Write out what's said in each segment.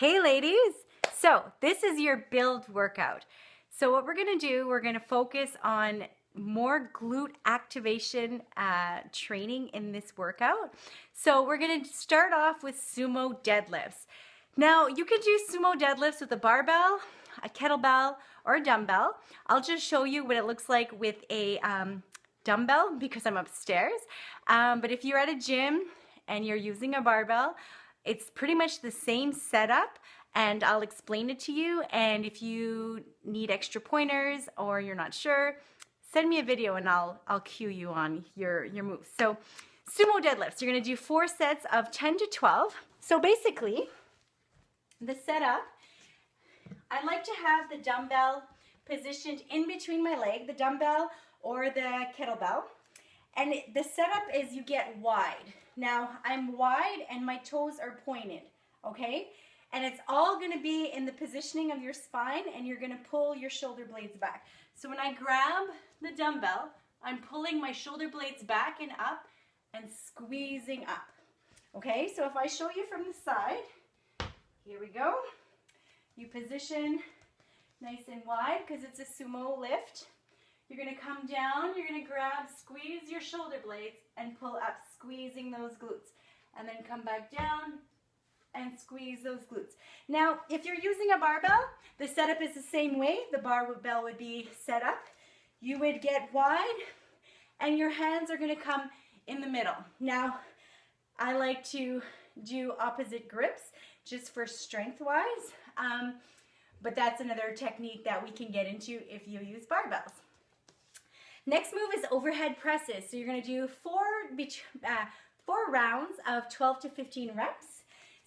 Hey ladies! So this is your build workout. So what we're gonna do, we're gonna focus on more glute activation training in this workout. So we're gonna start off with sumo deadlifts. Now you can do sumo deadlifts with a barbell, a kettlebell, or a dumbbell. I'll just show you what it looks like with a dumbbell because I'm upstairs. But if you're at a gym and you're using a barbell, it's pretty much the same setup, and I'll explain it to you. And if you need extra pointers or you're not sure, send me a video and I'll cue you on your moves. So sumo deadlifts, you're gonna do 4 sets of 10 to 12. So basically, the setup, I like to have the dumbbell positioned in between my leg, the dumbbell or the kettlebell. And the setup is you get wide. Now, I'm wide and my toes are pointed, okay? And it's all gonna be in the positioning of your spine, and you're gonna pull your shoulder blades back. So when I grab the dumbbell, I'm pulling my shoulder blades back and up and squeezing up, okay? So if I show you from the side, here we go. You position nice and wide because it's a sumo lift. You're gonna come down, you're gonna grab, squeeze your shoulder blades and pull up, squeezing those glutes. And then come back down and squeeze those glutes. Now, if you're using a barbell, the setup is the same way. The barbell would be set up. You would get wide and your hands are gonna come in the middle. Now, I like to do opposite grips just for strength-wise, but that's another technique that we can get into if you use barbells. Next move is overhead presses. So you're gonna do four rounds of 12 to 15 reps.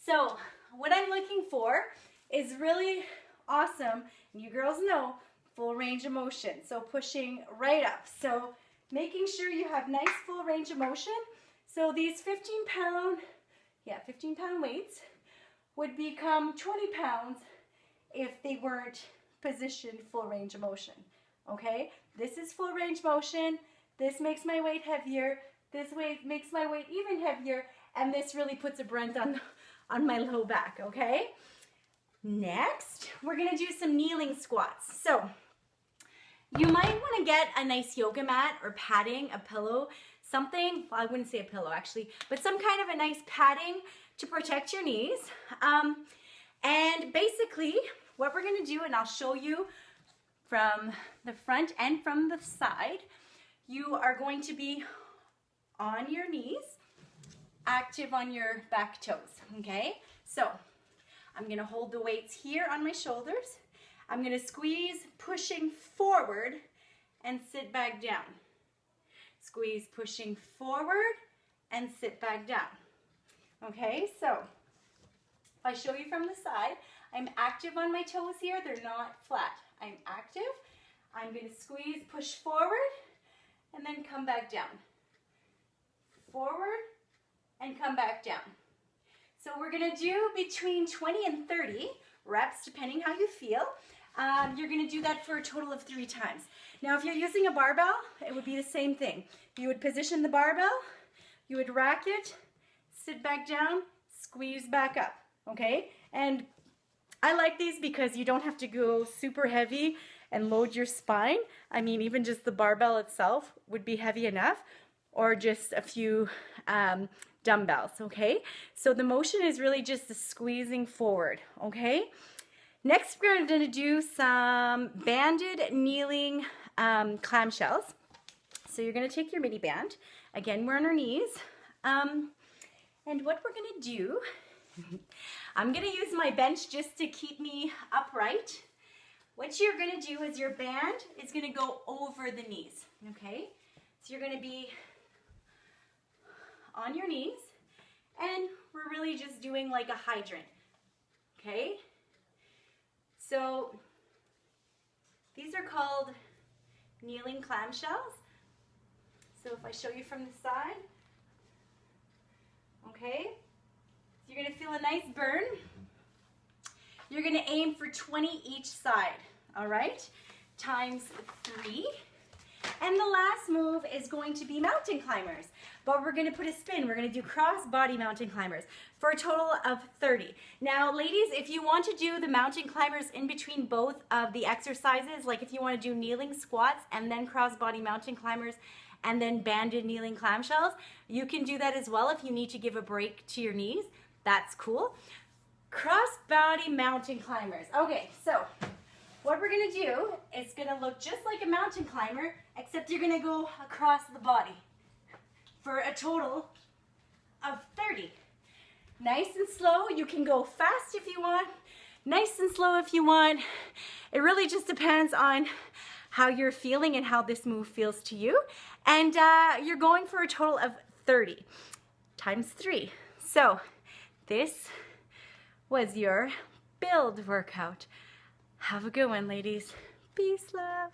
So what I'm looking for is really awesome, and you girls know, full range of motion. So pushing right up. So making sure you have nice full range of motion. So these 15 pound weights would become 20 pounds if they weren't positioned full range of motion. Okay, this is full range motion. This makes my weight heavier. This weight makes my weight even heavier, and this really puts a brunt on my low back, okay? Next, we're gonna do some kneeling squats. So you might wanna get a nice yoga mat or padding, a pillow, something, well, I wouldn't say a pillow actually, but some kind of a nice padding to protect your knees. And basically, what we're gonna do, and I'll show you from the front and from the side, you are going to be on your knees, active on your back toes, okay? So I'm gonna hold the weights here on my shoulders. I'm gonna squeeze, pushing forward and sit back down. Squeeze, pushing forward and sit back down. Okay, so if I show you from the side, I'm active on my toes here, they're not flat. I'm active. I'm going to squeeze, push forward, and then come back down. Forward, and come back down. So we're going to do between 20 and 30 reps, depending how you feel. You're going to do that for a total of 3 times. Now, if you're using a barbell, it would be the same thing. You would position the barbell, you would rack it, sit back down, squeeze back up, okay? And I like these because you don't have to go super heavy and load your spine. I mean, even just the barbell itself would be heavy enough, or just a few dumbbells, okay? So the motion is really just the squeezing forward, okay? Next, we're gonna do some banded kneeling clamshells. So you're gonna take your mini band. Again, we're on our knees. And what we're gonna do, I'm gonna use my bench just to keep me upright. What you're gonna do is your band is gonna go over the knees, okay? So you're gonna be on your knees, and we're really just doing like a hydrant, okay? So these are called kneeling clamshells. So if I show you from the side, okay? You're gonna feel a nice burn. You're gonna aim for 20 each side, all right? Times 3. And the last move is going to be mountain climbers, but we're going to put a spin. We're going to do cross body mountain climbers for a total of 30. Now, ladies, if you want to do the mountain climbers in between both of the exercises, like if you want to do kneeling squats and then cross body mountain climbers and then banded kneeling clamshells, you can do that as well if you need to give a break to your knees. That's cool. Cross body mountain climbers. Okay, so what we're gonna do is gonna look just like a mountain climber, except you're gonna go across the body for a total of 30. Nice and slow. You can go fast if you want, nice and slow if you want. It really just depends on how you're feeling and how this move feels to you. And you're going for a total of 30 times 3. So this was your build workout. Have a good one, ladies. Peace, love.